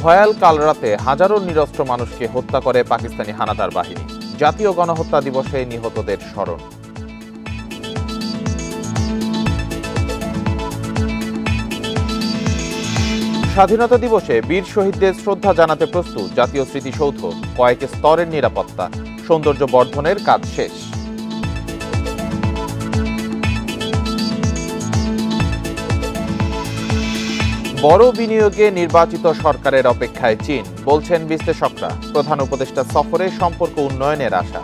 ভয়াল কাল রাতে হাজারো নিরস্ত্র মানুষকে হত্যা করে পাকিস্তানি হানাদার বাহিনী। জাতীয় গণহত্যা দিবসে নিহতদের স্মরণ। স্বাধীনতা দিবসে বীর শহীদদের শ্রদ্ধা জানাতে প্রস্তুত জাতীয় স্মৃতিসৌধ। কয়েক স্তরের নিরাপত্তা, সৌন্দর্য বর্ধনের কাজ শেষ। বড় বিনিয়োগে নির্বাচিত সরকারের অপেক্ষায় চীন, বলছেন বিশ্লেষকরা। প্রধান উপদেষ্টা সফরে সম্পর্ক উন্নয়নের আশা।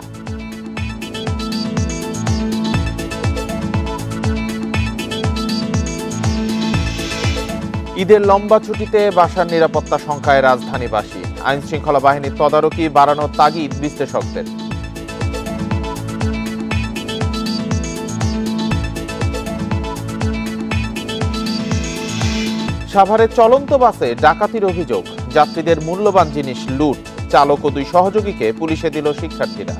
ঈদের লম্বা ছুটিতে বাসার নিরাপত্তা সংখ্যায় রাজধানীবাসী। আইন শৃঙ্খলা বাহিনীর তদারকি বাড়ানোর তাগিদ বিশ্লেষকদের। সাভারে চলন্ত বাসে ডাকাতির অভিযোগ, যাত্রীদের মূল্যবান জিনিস লুট। চালক ও দুই সহযোগীকে পুলিশে দিল শিক্ষার্থীরা।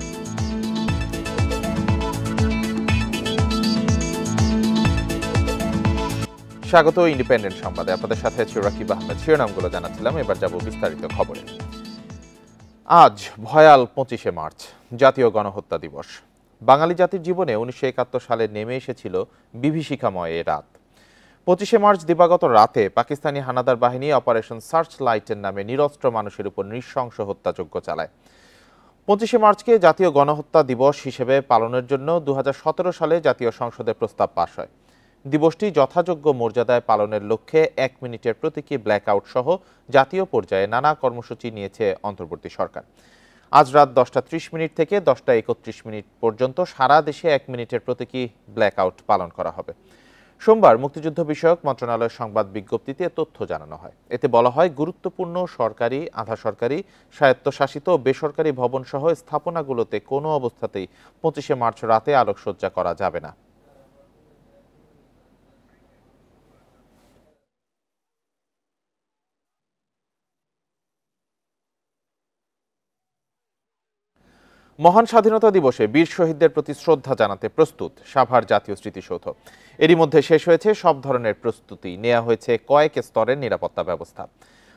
স্বাগত ইন্ডিপেন্ডেন্ট সংবাদে, আপনাদের সাথে আছি রাকিব আহমেদ। শিরোনামগুলো জানাচ্ছিলাম, এবার যাব বিস্তারিত খবরে। আজ ভয়াল 25শে মার্চ, জাতীয় গণহত্যা দিবস। বাঙালি জাতির জীবনে 1971 সালে নেমে এসেছিল বিভীষিকাময় এ রাত। 25শে মার্চ দিবাগত রাতে পাকিস্তানি হানাদার বাহিনী অপারেশন সার্চ লাইটের নামে নিরস্ত্র মানুষের উপর নৃশংস হত্যাযজ্ঞ চালায়। 25শে মার্চকে জাতীয় গণহত্যা দিবস হিসেবে পালনের জন্য 2017 সালে জাতীয় সংসদে প্রস্তাব পাশ হয়। দিবসটি যথাযোগ্য মর্যাদায় পালনের লক্ষ্যে 1 মিনিটের প্রতীকী ব্ল্যাকআউট সহ জাতীয় পর্যায়ে নানা কর্মসূচি নিয়েছে অন্তর্বর্তী সরকার। আজ রাত 10:30 থেকে 10:31 পর্যন্ত সারা দেশে 1 মিনিটের প্রতীকী ব্ল্যাকআউট পালন করা হবে। সোমবার মুক্তিযুদ্ধ বিষয়ক মন্ত্রণালয়ের সংবাদ বিজ্ঞপ্তিতে তথ্য জানানো হয়। এতে বলা হয়, গুরুত্বপূর্ণ সরকারি, আধা সরকারি, স্বায়ত্তশাসিত ও বেসরকারি ভবন সহ স্থাপনাগুলোতে কোনো অবস্থাতেই 25শে মার্চ রাতে আলোকসজ্জা করা যাবে না। মহান স্বাধীনতা দিবসে বীর শহীদদের প্রতি শ্রদ্ধা জানাতে প্রস্তুত সাভার জাতীয় স্মৃতিসৌধ। এরই মধ্যে শেষ হয়েছে সব ধরনের প্রস্তুতি, নেওয়া হয়েছে কয়েক স্তরের নিরাপত্তা ব্যবস্থা।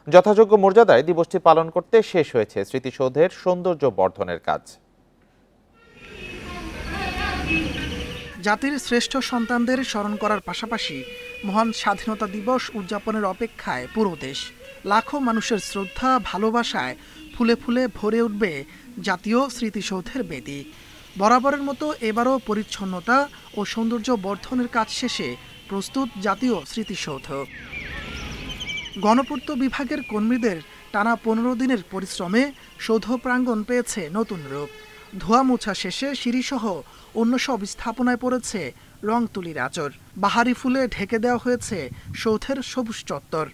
যথাযোগ্য মর্যাদায় দিবসটি পালন করতে শেষ হয়েছে স্মৃতিসৌধের সৌন্দর্য বর্ধনের কাজ। জাতির শ্রেষ্ঠ সন্তানদের স্মরণ করার পাশাপাশি মহান স্বাধীনতা দিবস উদযাপনের অপেক্ষায় পুরো দেশ। লাখো মানুষের শ্রদ্ধা, ভালোবাসায় ফুলে ফুলে ভরে উঠবে জাতীয় স্মৃতিসৌধের বেদি। বরাবরের মতো এবারও পরিচ্ছন্নতা ও সৌন্দর্য বর্ধনের কাজ শেষে প্রস্তুত জাতীয় স্মৃতিসৌধ। গণপূর্ত বিভাগের কর্মীদের টানা 15 দিনের পরিশ্রমে সৌধ প্রাঙ্গণ পেয়েছে নতুন রূপ। ধোয়া মোছা শেষে সিঁড়িসহ অন্য সব স্থাপনায় পড়েছে রং তুলির আঁচড়। বাহারি ফুলে ঢেকে দেওয়া হয়েছে সৌধের সবুজ চত্বর।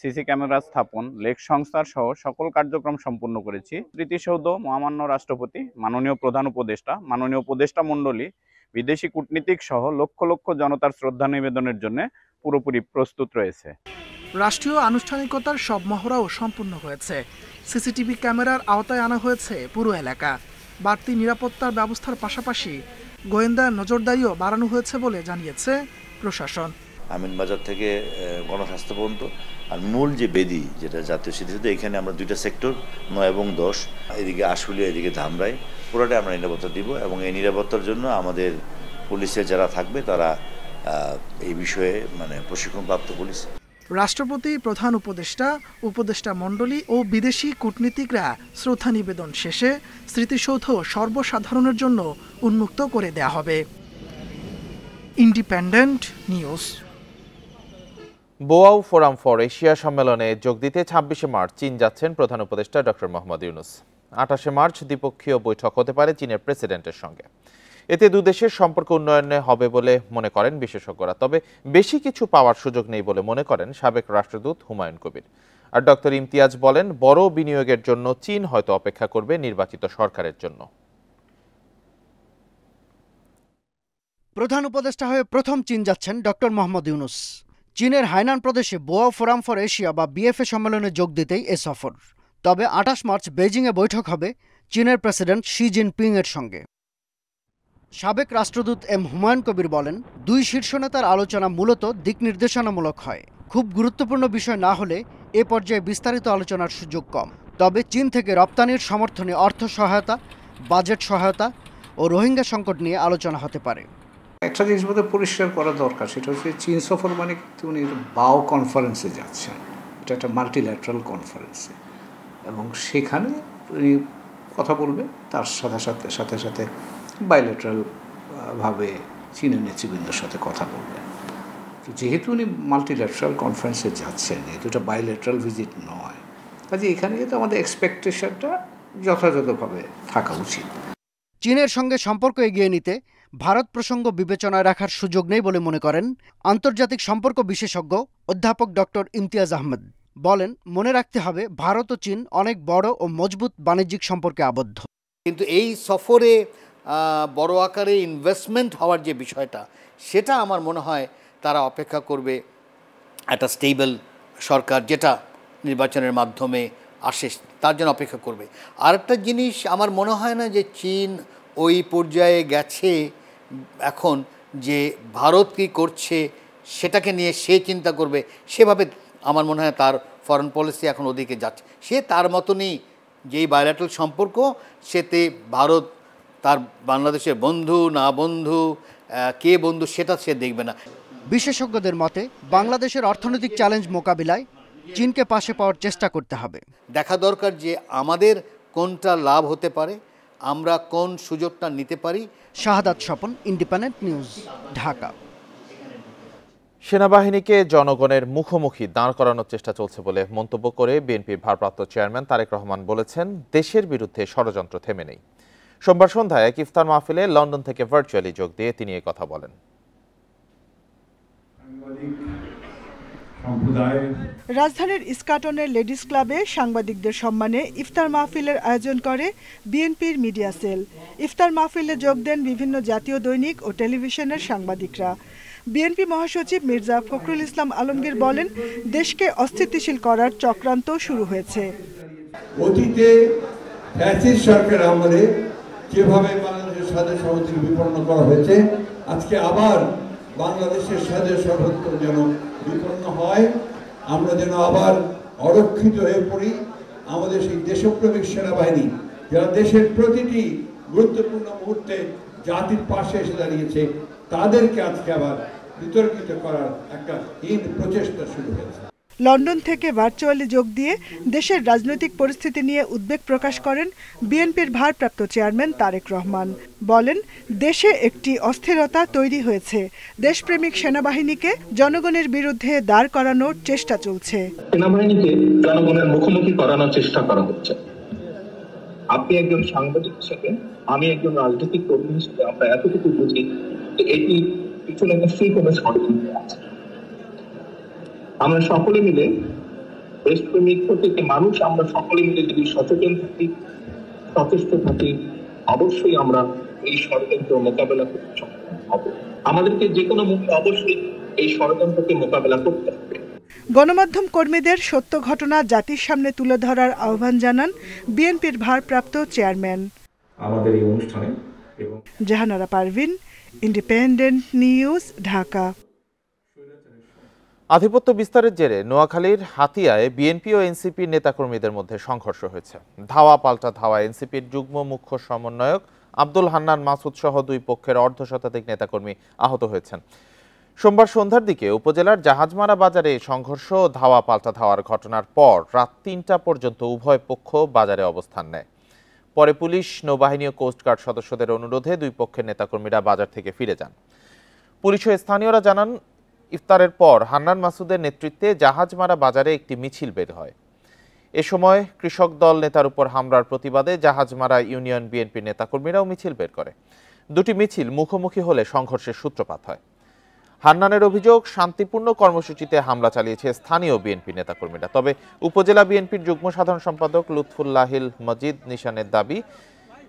সিসি ক্যামেরা স্থাপন, লেক সংস্কার সহ সকল কার্যক্রম সম্পন্ন করেছি। স্মৃতিসৌধ মহামান্য রাষ্ট্রপতি, মাননীয় প্রধান উপদেষ্টা, মাননীয় উপদেষ্টা মণ্ডলী, বিদেশি কূটনীতিক সহ লক্ষ লক্ষ জনতার শ্রদ্ধা নিবেদনের জন্য পুরোপুরি প্রস্তুত রয়েছে। রাষ্ট্রীয় আনুষ্ঠানিকতার সব মহড়াও সম্পূর্ণ হয়েছে। সিসিটিভি ক্যামেরার আওতায় আনা হয়েছে পুরো এলাকা। বাড়তি নিরাপত্তার ব্যবস্থার পাশাপাশি গোয়েন্দা নজরদারিও বাড়ানো হয়েছে বলে জানিয়েছে প্রশাসন। আমিনবাজার থেকে গণস্বাস্থ্য পর্যন্ত, আর মূল যে বেদি যেটা জাতীয় স্মৃতিসৌধ, এখানে আমরা 2টা সেক্টর 9 এবং 10, এদিকে আশুলিয়া, এদিকে ধামরাই, পুরোটাই আমরা নিরাপত্তা দিব। এবং এই নিরাপত্তার জন্য আমাদের পুলিশের যারা থাকবে তারা এই বিষয়ে প্রশিক্ষণপ্রাপ্ত পুলিশ। রাষ্ট্রপতি, প্রধান উপদেষ্টা, উপদেষ্টা মণ্ডলী ও বিদেশি কূটনীতিকরা শ্রদ্ধা নিবেদন শেষে স্মৃতিসৌধ সর্বসাধারণের জন্য উন্মুক্ত করে দেয়া হবে। Independent news. Boao forum for Asia সম্মেলনে যোগ দিতে 26শে মার্চ চীন যাচ্ছেন প্রধান উপদেষ্টা ডক্টর মোহাম্মদ ইউনূস। 28শে মার্চ দ্বিপক্ষীয় বৈঠক হতে পারে চীনের প্রেসিডেন্টের সঙ্গে। এতে দুদেশের সম্পর্ক উন্নয়নে হবে বলে মনে করেন বিশেষজ্ঞরা। তবে বেশি কিছু পাওয়ার সুযোগ নেই বলে মনে করেন সাবেক রাষ্ট্রদূত হুমায়ুন কবির। আর ডক্টর ইমতিয়াজ বলেন, বড় বিনিয়োগের জন্য চীন হয়তো অপেক্ষা করবে নির্বাচিত সরকারের জন্য। প্রধান উপদেষ্টা হয়ে প্রথম চীন যাচ্ছেন ডক্টর মোহাম্মদ ইউনূস। চীনের হাইনান প্রদেশে বোয়াও ফোরাম ফর এশিয়া বা বিএফএ সম্মেলনে যোগ দিতেই এ সফর। তবে 28 মার্চ বেইজিংয়ে বৈঠক হবে চীনের প্রেসিডেন্ট শি জিনপিং এর সঙ্গে। সাবেক রাষ্ট্রদূত এম হুমায়ুন কবির বলেন, দুই শীর্ষ নেতার আলোচনা মূলত দিক নির্দেশনামূলক হয়। খুব গুরুত্বপূর্ণ বিষয় না হলে এ পর্যায়ে বিস্তারিত আলোচনার সুযোগ কম। তবে চীন থেকে রপ্তানির সমর্থনে অর্থ সহায়তা, বাজেট সহায়তা ও রোহিঙ্গা সংকট নিয়ে আলোচনা হতে পারে। একটা জিনিস বোধহয় পরিষ্কার করা দরকার, সেটা হচ্ছে চীন সফর মানে কিন্তু উনি বাও কনফারেন্সে যাচ্ছেন, এটা একটা মাল্টিল্যাটারাল কনফারেন্সে, এবং সেখানে উনি কথা বলবে, তার সাথে সাথে বাইল্যাটারাল ভাবে চীনের নেতৃবৃন্দের সাথে কথা বলবেন। তো যেহেতু উনি মাল্টিল্যাটারাল কনফারেন্সে যাচ্ছেন, যেহেতু এটা বাইল্যাটারাল ভিজিট নয়, কাজে এখানে কিন্তু আমাদের এক্সপেকটেশনটা যথাযথভাবে থাকা উচিত। চীনের সঙ্গে সম্পর্ক এগিয়ে নিতে ভারত প্রসঙ্গ বিবেচনায় রাখার সুযোগ নেই বলে মনে করেন আন্তর্জাতিক সম্পর্ক বিশেষজ্ঞ অধ্যাপক ডক্টর ইমতিয়াজ আহমেদ। বলেন, মনে রাখতে হবে ভারত ও চীন অনেক বড় ও মজবুত বাণিজ্যিক সম্পর্কে আবদ্ধ। কিন্তু এই সফরে বড় আকারে ইনভেস্টমেন্ট হওয়ার যে বিষয়টা, সেটা আমার মনে হয় তারা অপেক্ষা করবে একটা স্টেবল সরকার যেটা নির্বাচনের মাধ্যমে আসে, তার জন্য অপেক্ষা করবে। আরেকটা জিনিস আমার মনে হয় না যে চীন ওই পর্যায়ে গেছে এখন যে ভারত কী করছে সেটাকে নিয়ে সে চিন্তা করবে, সেভাবে আমার মনে হয় তার ফরেন পলিসি এখন ওদিকে যাচ্ছে। সে তার মতনই যেই বায়োল্যাটারাল সম্পর্ক, সেতে ভারত তার বাংলাদেশের বন্ধু না বন্ধু, কে বন্ধু সেটা সে দেখবে না। বিশেষজ্ঞদের মতে বাংলাদেশের অর্থনৈতিক চ্যালেঞ্জ মোকাবিলায় চীনকে পাশে পাওয়ার চেষ্টা করতে হবে। দেখা দরকার যে আমাদের কোনটা লাভ হতে পারে, আমরা কোন সুযোগটা নিতে পারি। শাহাদাত স্বপন, ইন্ডিপেন্ডেন্ট নিউজ, ঢাকা। সেনাবাহিনীকে জনগণের মুখোমুখি দাঁড় করানোর চেষ্টা চলছে বলে মন্তব্য করে বিএনপির ভারপ্রাপ্ত চেয়ারম্যান তারেক রহমান বলেছেন, দেশের বিরুদ্ধে ষড়যন্ত্র থেমে নেই। সোমবার সন্ধ্যায় এক ইফতার মাহফিলে লন্ডন থেকে ভার্চুয়ালি যোগ দিয়ে তিনি এই কথা বলেন। রাজধানীর ইস্কাটনের লেডিস ক্লাবে সাংবাদিকদের সম্মানে ইফতার মাহফিলের আয়োজন করে বিএনপির মিডিয়া সেল। ইফতার মাহফিলে যোগ দেন বিভিন্ন জাতীয় দৈনিক ও টেলিভিশনের সাংবাদিকরা। বিএনপি মহাসচিব মির্জা ফখরুল ইসলাম আলমগীর বলেন, দেশকে অস্থিতিশীল করার চক্রান্ত শুরু হয়েছে। অতীতে ফ্যাসিস্ট সরকার আমলে যেভাবে বাংলাদেশের স্বাধীন সার্বভৌমত্ব বিপন্ন করা হয়েছে, আজকে আবার বাংলাদেশের স্বাধীন সার্বভৌমত্ব যেন বিপন্ন হয়, আমরা যেন আবার অরক্ষিত হয়ে পড়ি। আমাদের সেই দেশপ্রেমিক সেনাবাহিনী যারা দেশের প্রতিটি গুরুত্বপূর্ণ মুহূর্তে জাতির পাশে এসে দাঁড়িয়েছে, তাদেরকে আজকে আবার বিতর্কিত করার একটা হীন প্রচেষ্টা শুরু হয়েছে। লন্ডন থেকে ভার্চুয়ালি যোগ দিয়ে দেশের রাজনৈতিক পরিস্থিতি নিয়ে উদ্বেগ প্রকাশ করেন বিএনপির ভারপ্রাপ্ত চেয়ারম্যান তারেক রহমান। বলেন, দেশে একটি অস্থিরতা তৈরি হয়েছে, দেশপ্রেমিক সেনাবাহিনীকে জনগণের বিরুদ্ধে দাঁড় করানোর চেষ্টা চলছে। সেনাবাহিনীকে জনগণের মুখোমুখি করানোর চেষ্টা করা হচ্ছে। আপনি একজন সাংবাদিক হিসেবে, আমি একজন রাজনৈতিক কর্মী হিসেবে আমরা এতটুকু বুঝি যে এটি পিছনে নিশ্চয়ই কোনো ষড়যন্ত্র আছে। আমরা সকলে মিলে দেশপ্রেমিক প্রত্যেকটি মানুষ, আমরা সকলে মিলে যদি সচেতন থাকি, সচেষ্ট থাকি, অবশ্যই আমরা এই ষড়যন্ত্র মোকাবেলা করতে সক্ষম হব। আমাদেরকে যে কোনো মূল্যে অবশ্যই এই ষড়যন্ত্রকে মোকাবেলা করতে হবে। গণমাধ্যম কর্মীদের সত্য ঘটনা জাতির সামনে তুলে ধরার আহ্বান জানান বিএনপির ভারপ্রাপ্ত চেয়ারম্যান। আমাদের এই অনুষ্ঠানে জাহানারা পারভিন, ইন্ডিপেন্ডেন্ট নিউজ, ঢাকা। আধিপত্য বিস্তারের জেরে নোয়াখালীর হাতিয়ায় বিএনপি ও এনসিপির নেতাকর্মীদের মধ্যে সংঘর্ষ হয়েছে। ধাওয়া পাল্টা ধাওয়া এনসিপির যুগ্ম মুখ্য সমন্বয়ক আব্দুল হান্নান মাসুদ সহ দুই পক্ষের অর্ধশতাধিক নেতাকর্মী আহত হয়েছেন। সোমবার সন্ধ্যার দিকে উপজেলার জাহাজমারা বাজারে সংঘর্ষ ও ধাওয়া পাল্টা ধাওয়ার ঘটনার পর রাত ৩টা পর্যন্ত উভয় পক্ষ বাজারে অবস্থান নেয়। পরে পুলিশ, নৌবাহিনী ও কোস্টগার্ড সদস্যদের অনুরোধে দুই পক্ষের নেতাকর্মীরা বাজার থেকে ফিরে যান। পুলিশ ও স্থানীয়রা জানান, ইফতারের পর হান্নান মাসুদের নেতৃত্বে জাহাজমারা বাজারে একটি মিছিল বের হয়। এ সময় কৃষক দল নেতার উপর হামলার প্রতিবাদে জাহাজমারা ইউনিয়ন বিএনপির নেতাকর্মীরাও মিছিল বের করে। দুটি মিছিল মুখোমুখি হলে সংঘর্ষের সূত্রপাত হয়। হান্নানের অভিযোগ, শান্তিপূর্ণ কর্মসূচিতে হামলা চালিয়েছে স্থানীয় বিএনপি নেতাকর্মীরা। তবে উপজেলা বিএনপির যুগ্ম সাধারণ সম্পাদক লুৎফুল্লাহিল মজিদ নিশানের দাবি,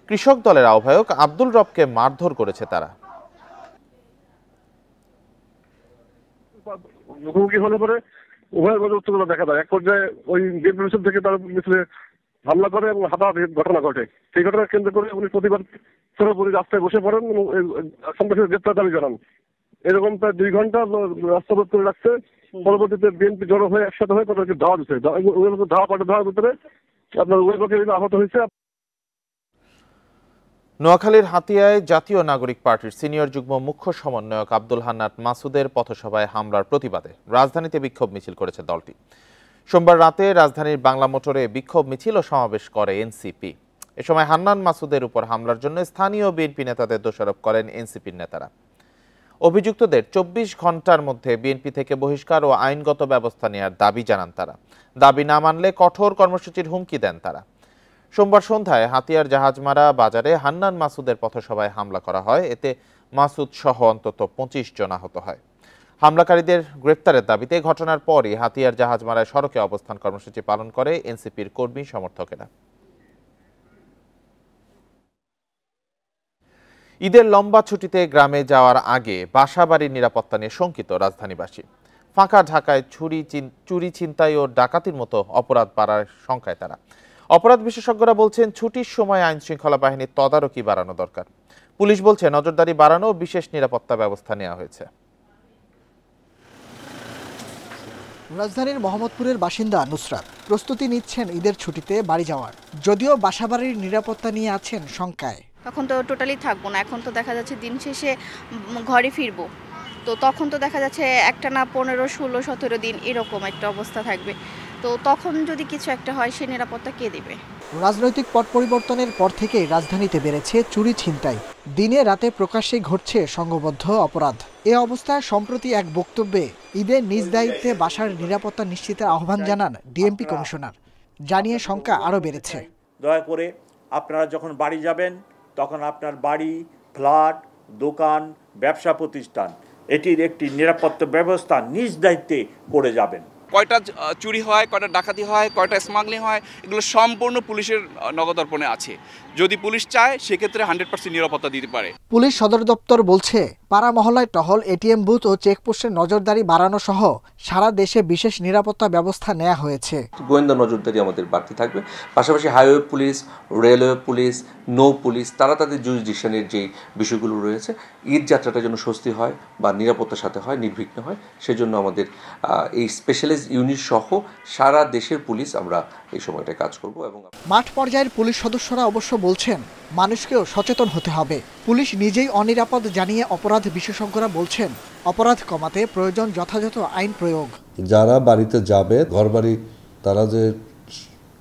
কৃষক দলের আহ্বায়ক আব্দুল রবকে মারধর করেছে তারা। মুখোমুখি হলে পরে উভয়ের মধ্যে উত্তেজনা দেখা দেয়। এক পর্যায়ে ওই গেট মিছিল থেকে তার মিছিলে হামলা করে এবং হাতাহাতির ঘটনা ঘটে। সেই ঘটনা কেন্দ্র করে উনি প্রতিবাদ সর্বোপরি রাস্তায় বসে পড়েন এবং সন্ত্রাসীদের গ্রেপ্তার দাবি জানান। এরকম প্রায় 2 ঘন্টা রাস্তা অবরোধ করে রাখছে পরবর্তীতে বিএনপি জড়ো হয়ে একসাথে হয়ে তাদেরকে ধাওয়া দিচ্ছে, ধাওয়ার ভিতরে আপনার ওই পক্ষে আহত হয়েছে। নোয়াখালীর হাতিয়ায় জাতীয় নাগরিক পার্টির সিনিয়র যুগ্ম মুখ্য সমন্বয়ক আব্দুল হান্নান মাসুদের পথসভায় হামলার প্রতিবাদে রাজধানীতে বিক্ষোভ মিছিল করেছে দলটি। সোমবার রাতে রাজধানীর বাংলা মোটরে বিক্ষোভ মিছিল ও সমাবেশ করে এনসিপি। এ সময় হান্নান মাসুদের উপর হামলার জন্য স্থানীয় বিএনপি নেতাদের দোষারোপ করেন এনসিপির নেতারা। অভিযুক্তদের 24 ঘন্টার মধ্যে বিএনপি থেকে বহিষ্কার ও আইনগত ব্যবস্থা নেওয়ার দাবি জানান তারা। দাবি না মানলে কঠোর কর্মসূচির হুমকি দেন তারা। সোমবার সন্ধ্যায় হাতিয়ার জাহাজমারা বাজারে হান্নান মাসুদের পথসভায় হামলা করা হয়। এতে মাসুদ সহ অন্তত 25 জন আহত হয়। হামলাকারীদের গ্রেপ্তারের দাবিতে ঘটনার পরই হাতিয়ার জাহাজমারায় সড়কে অবস্থান কর্মসূচি পালন করে এনসিপির কর্মী সমর্থকেরা। ঈদের লম্বা ছুটিতে গ্রামে যাওয়ার আগে বাসাবাড়ির নিরাপত্তা নিয়ে শঙ্কিত রাজধানীবাসী। ফাঁকা ঢাকায় চুরি ছিনতাই ও ডাকাতির মতো অপরাধ বাড়ার শঙ্কায় তারা। অপরাধ বিশেষজ্ঞরা বলছেন ছুটির সময় আইন শৃঙ্খলা বাহিনীর তদারকি বাড়ানো দরকার। পুলিশ বলছে নজরদারি বাড়ানো ও বিশেষ নিরাপত্তা ব্যবস্থা নেওয়া হয়েছে। রাজধানীর মোহাম্মদপুরের বাসিন্দা নুসরাত প্রস্তুতি নিচ্ছেন ঈদের ছুটিতে বাড়ি যাওয়ার, যদিও বাসাবাড়ির নিরাপত্তা নিয়ে আছেন শঙ্কায়। তখন তো টোটালি থাকবো না, এখন তো দেখা যাচ্ছে দিন শেষে ঘরে ফিরবো, তো তখন তো দেখা যাচ্ছে একটা না 15, 16, 17 দিন এরকম একটা অবস্থা থাকবে। তো তখন যদি কিছু একটা হয় সে নিরাপত্তা কে দেবে? রাজনৈতিক পট পরিবর্তনের পর থেকেই রাজধানীতে বেড়েছে চুরি ছিনতাই। দিনে রাতে প্রকাশ্যে ঘটছে সংঘবদ্ধ অপরাধ। এ অবস্থায় সম্প্রতি এক বক্তব্যে ঈদের নিজ দায়িত্বে বাসার নিরাপত্তা নিশ্চিতের আহ্বান জানান ডিএমপি কমিশনার। জানিয়ে শঙ্কা আরও বেড়েছে। দয়া করে আপনারা যখন বাড়ি যাবেন তখন আপনার বাড়ি, ফ্ল্যাট, দোকান, ব্যবসা প্রতিষ্ঠান এটির একটি নিরাপত্তা ব্যবস্থা নিজ দায়িত্বে করে যাবেন। কয়টা চুরি হয়, কয়টা ডাকাতি হয়, কয়টা স্মাগলিং হয়, এগুলো সম্পূর্ণ পুলিশের নগদর্পণে আছে। যদি পুলিশ চায় সেক্ষেত্রে 100% নিরাপত্তা দিতে পারে। পুলিশ সদর দপ্তর বলছে পাড়া মহল্লায় টহল, এটিএম বুথ ও চেকপোস্টের নজরদারি বাড়ানো সহ সারা দেশে বিশেষ নিরাপত্তা ব্যবস্থা নেওয়া হয়েছে। গোয়েন্দা নজরদারি আমাদের বাড়তি থাকবে। পাশাপাশি হাইওয়ে পুলিশ, রেলওয়ে পুলিশ, নৌ পুলিশ তারা তাদের জুরিসডিকশনের যে বিষয়গুলো রয়েছে ঈদ যাত্রাটা যেন স্বস্তি হয় বা নিরাপত্তার সাথে হয়, নির্বিঘ্ন হয়, সেজন্য আমাদের এই স্পেশালাইজড ইউনিট সহ সারা দেশের পুলিশ আমরা এই সময়টা কাজ করব। এবং মাঠ পর্যায়ের পুলিশ সদস্যরা অবশ্য বলছেন মানুষকেও সচেতন হতে হবে। পুলিশ নিজেই অনিরাপদ জানিয়ে অপরাধ বিশেষজ্ঞরা বলছেন অপরাধ কমাতে প্রয়োজন যথাযথ আইন প্রয়োগ। যারা বাড়িতে যাবে ঘরবাড়ি তারা যে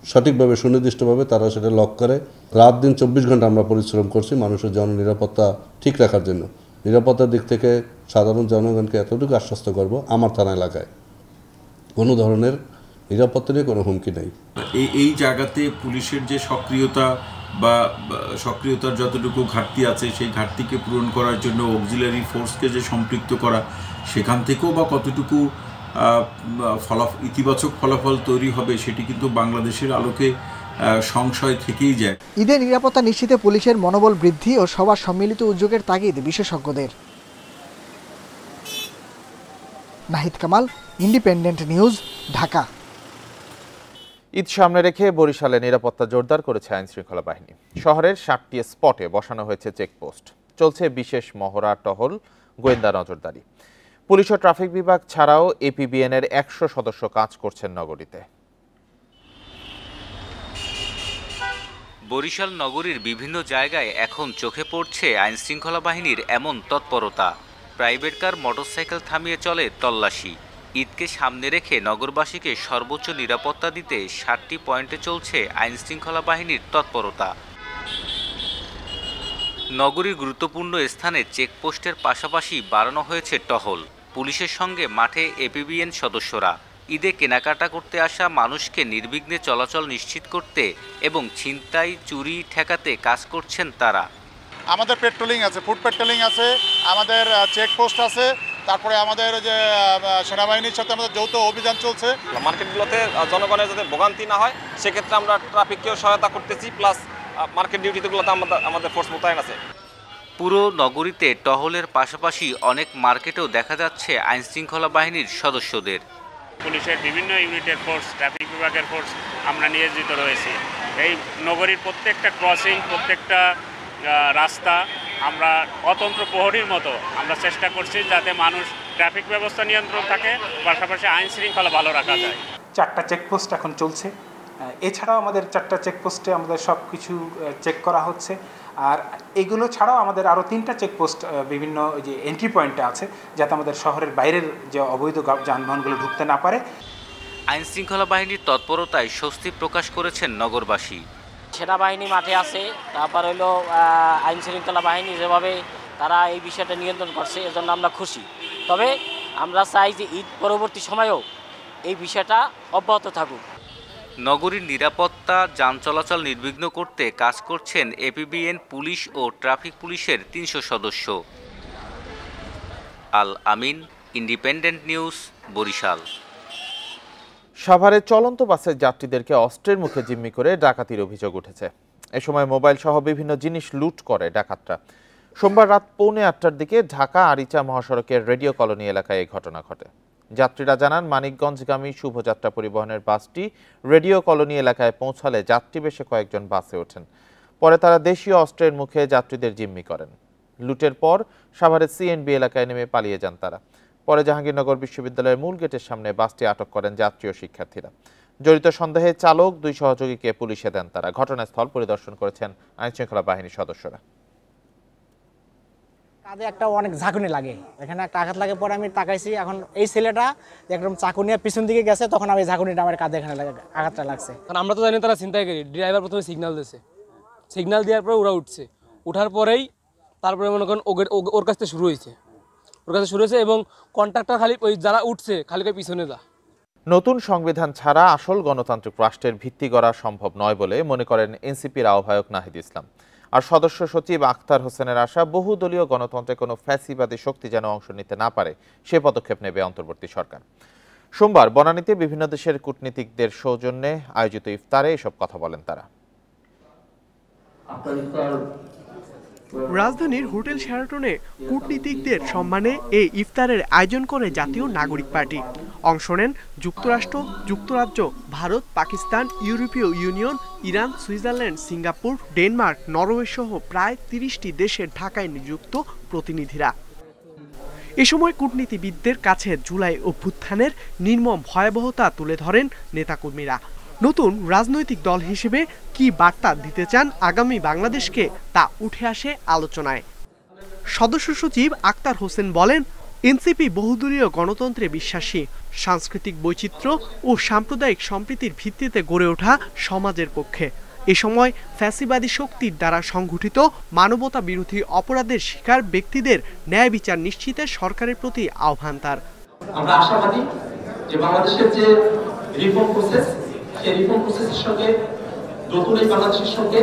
সঠিকভাবে সুনির্দিষ্টভাবে তারা সেটা লক করে। রাত দিন 24 ঘন্টা আমরা পরিশ্রম করছি মানুষের জননিরাপত্তা ঠিক রাখার জন্য। নিরাপত্তার দিক থেকে সাধারণ জনগণকে এতটুকু আশ্বস্ত করব, আমার থানা এলাকায় কোনো ধরনের নিরাপত্তা নিয়ে কোনো হুমকি নেই। এই জায়গাতে পুলিশের যে সক্রিয়তা বা সক্রিয়তার যতটুকু ঘাটতি আছে সেই ঘাটতিকে পূরণ করার জন্য অক্সিলারি ফোর্সকে যে সম্পৃক্ত করা, সেখান থেকেও বা কতটুকু ইতিবাচক ফলাফল তৈরি হবে সেটি কিন্তু বাংলাদেশের আলোকে সংশয় থেকেই যায়। ঈদের নিরাপত্তা নিশ্চিতে পুলিশের মনোবল বৃদ্ধি ও সবার সম্মিলিত উদ্যোগের তাগিদ বিশেষজ্ঞদের। Nahid Kamal, independent news, Dhaka. ঈদ সামনে রেখে বরিশালে নিরাপত্তা জোরদার করেছে আইন শৃঙ্খলা বাহিনী। শহরের 7টি স্পটে বসানো হয়েছে চেকপোস্ট, চলছে বিশেষ মহড়া, টহল, গোয়েন্দা নজরদারি। পুলিশ ও ট্রাফিক বিভাগ ছাড়াও এপিবিএন এর 100 সদস্য কাজ করছেন নগরীতে। বরিশাল নগরীর বিভিন্ন জায়গায় এখন চোখে পড়ছে আইন শৃঙ্খলা বাহিনীর এমন তৎপরতা। প্রাইভেট কার, মোটরসাইকেল থামিয়ে চলে তল্লাশি। ঈদকে সামনে রেখে নগরবাসীকে সর্বোচ্চ নিরাপত্তা দিতে 7টি পয়েন্টে চলছে আইন শৃঙ্খলা বাহিনীর তৎপরতা। নগরীর গুরুত্বপূর্ণ স্থানে চেকপোস্টের পাশাপাশি বাড়ানো হয়েছে টহল। পুলিশের সঙ্গে মাঠে এপিবিএন সদস্যরা। ঈদে কেনাকাটা করতে আসা মানুষকে নির্বিঘ্নে চলাচল নিশ্চিত করতে এবং ছিনতাই, চুরি ঠেকাতে কাজ করছেন তারা। আমাদের পেট্রোলিং আছে, ফুড পেট্রোলিং আছে, আমাদের চেকপোস্ট আছে, তারপরে আমাদের যে সেনাবাহিনীর সাথে আমাদের যৌথ অভিযান চলছে। মার্কেটগুলোতে জনগণের যাতে ভোগান্তি না হয় সেক্ষেত্রে আমরা ট্রাফিককেও সহায়তা করতেছি, প্লাস মার্কেট ডিউটিগুলোতে আমাদের ফোর্স মোতায়েন আছে। পুরো নগরীতে টহলের পাশাপাশি অনেক মার্কেটেও দেখা যাচ্ছে আইন শৃঙ্খলা বাহিনীর সদস্যদের। পুলিশের বিভিন্ন ইউনিটের ফোর্স, ট্রাফিক বিভাগের ফোর্স আমরা নিয়োজিত রয়েছি। এই নগরীর প্রত্যেকটা ক্রসিং, প্রত্যেকটা রাস্তা আমরা অতন্ত্র প্রহরীর মতো আমরা চেষ্টা করছি যাতে মানুষ ট্রাফিক ব্যবস্থা নিয়ন্ত্রণ থাকে, পাশাপাশি আইন শৃঙ্খলা ভালো রাখা যায়। 4টা চেকপোস্ট এখন চলছে। এছাড়াও আমাদের 4টা চেকপোস্টে আমাদের সব কিছু চেক করা হচ্ছে। আর এগুলো ছাড়াও আমাদের আরও 3টা চেকপোস্ট বিভিন্ন যে এন্ট্রি পয়েন্টে আছে, যাতে আমাদের শহরের বাইরের যে অবৈধ যানবাহনগুলো ঢুকতে না পারে। আইন শৃঙ্খলা বাহিনীর তৎপরতায় স্বস্তি প্রকাশ করেছেন নগরবাসী। সেনাবাহিনী মাঠে আছে, তারপর হলো আইন শৃঙ্খলা বাহিনী যেভাবে তারা এই বিষয়টা নিয়ন্ত্রণ করছে, এজন্য আমরা খুশি। তবে আমরা চাই যে ঈদ পরবর্তী সময়েও এই বিষয়টা অব্যাহত থাকুক। নগরীর নিরাপত্তা, যান চলাচল নির্বিঘ্ন করতে কাজ করছেন এপিবিএন পুলিশ ও ট্রাফিক পুলিশের 300 সদস্য। আল আমিন, ইন্ডিপেন্ডেন্ট নিউজ, বরিশাল। সাভারে চলন্ত বাসের যাত্রীদেরকে অস্ত্রের মুখে জিম্মি করে ডাকাতির অভিযোগ উঠেছে। এ সময় মোবাইল সহ বিভিন্ন জিনিস লুট করে ডাকাতরা। সোমবার রাত 7:45টার দিকে ঢাকা আরিচা মহাসড়কের রেডিও কলোনি এলাকায় এই ঘটনা ঘটে। যাত্রীরা জানান, মানিকগঞ্জগামী শুভযাত্রা পরিবহনের বাসটি রেডিও কলোনি এলাকায় পৌঁছালে যাত্রী বেশে কয়েকজন বাসে ওঠেন। পরে তারা দেশীয় অস্ত্রের মুখে যাত্রীদের জিম্মি করেন। লুটের পর সাভারের সিএনবি এলাকায় নেমে পালিয়ে যান তারা। পরে জাহাঙ্গীরনগর বিশ্ববিদ্যালয়ের মূল গেটের সামনে বাসটি আটক করেন যাত্রী ও শিক্ষার্থীরা। জড়িত সন্দেহে চালক, 2 সহযোগীকে পুলিশে দেন তারা। ঘটনাস্থল পরিদর্শন করেছেন আইনশৃঙ্খলা বাহিনীর সদস্যরা। কাঁধে একটা অনেক ঝাঁকুনি লাগে, এখানে একটা আঘাত লাগে। পরে আমি তাকাইছি, এখন এই ছেলেটা একদম চাকু নিয়ে পিছন দিকে গেছে, তখন আমি ঝাঁকুনিটা আমার কাঁধে এখানে আঘাতটা লাগছে। কারণ আমরা তো জানি তারা ছিনতাইকারী। ড্রাইভার প্রথমে সিগন্যাল দিয়েছে, সিগন্যাল দেওয়ার পরে ওরা উঠছে, ওঠার পরেই তারপরে মনে করেন ওর কাছ থেকে শুরু হয়েছে, এবং কন্ট্রাক্টর খালি ওই যারা উঠছে খালি পিছনে যা। নতুন সংবিধান ছাড়া আসল গণতান্ত্রিক রাষ্ট্রের ভিত্তি গড়া সম্ভব নয় বলে মনে করেন এনসিপির আহ্বায়ক নাহিদ ইসলাম। আর সদস্য সচিব আখতার হোসেনের আশা, বহুদলীয় গণতন্ত্রে কোনো ফ্যাসিবাদী শক্তি যেন অংশ নিতে না পারে সে পদক্ষেপ নেবে অন্তর্বর্তী সরকার। সোমবার বনানীতে বিভিন্ন দেশের কূটনীতিকদের সৌজন্যে আয়োজিত ইফতারে এসব কথা বলেন তারা। রাজধানীর হোটেল শেরাটনে কূটনীতিকদের সম্মানে এই ইফতারের আয়োজন করে জাতীয় নাগরিক পার্টি। অংশ নেন যুক্তরাষ্ট্র, যুক্তরাজ্য, ভারত, পাকিস্তান, ইউরোপীয় union, Iran, Switzerland, Singapore, Denmark, Norway সহ প্রায় 30টি দেশের ঢাকায় নিযুক্ত প্রতিনিধিরা। এ সময় কূটনীতিবিদদের কাছে জুলাই অভ্যুত্থানের নির্মম ভয়াবহতা তুলে ধরেন নেতাকর্মীরা। নতুন রাজনৈতিক দল হিসেবে কি বার্তা দিতে চান আগামী বাংলাদেশকে, তা উঠে আসে আলোচনায়। সদস্য সচিব আখতার হোসেন বলেন, এনসিপি বহুদলীয় গণতন্ত্রে বিশ্বাসী, সাংস্কৃতিক বৈচিত্র্য ও সাম্প্রদায়িক সম্প্রীতির ভিত্তিতে গড়ে ওঠা সমাজের পক্ষে। এ সময় ফ্যাসিবাদী শক্তির দ্বারা সংঘটিত মানবতা বিরোধী অপরাধের শিকার ব্যক্তিদের ন্যায় বিচার নিশ্চিতে সরকারের প্রতি আহ্বান তার। আমরা আশাবাদী যে বাংলাদেশের যে রিফর্ম প্রসেস, সেই রিফর্ম প্রসেসের সঙ্গে নতুন এই বাংলাদেশের সঙ্গে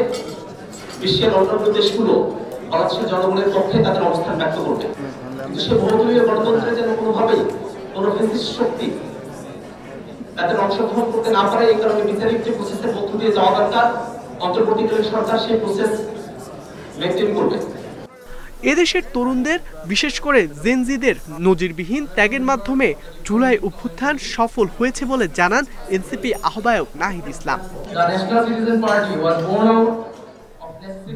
বিশ্বের অন্যান্য দেশগুলো বাংলাদেশের জনগণের পক্ষে তাদের অবস্থান ব্যক্ত করবে। কিন্তু সে বহুদলীয় গণতন্ত্রে যেন কোনোভাবেই কোনো ফ্যাসিস্ট শক্তি তাদের অংশগ্রহণ করতে না পারে, এই কারণে বিচারিক যে প্রসেসের মধ্য দিয়ে যাওয়া দরকার, অন্তর্বর্তীকালীন সরকার সেই প্রসেস মেনটেন করবে। এদেশের তরুণদের, বিশেষ করে জেনজিদের নজিরবিহীন ত্যাগের মাধ্যমে জুলাই অভ্যুত্থান সফল হয়েছে বলে জানান এনসিপি আহ্বায়ক নাহিদ ইসলাম।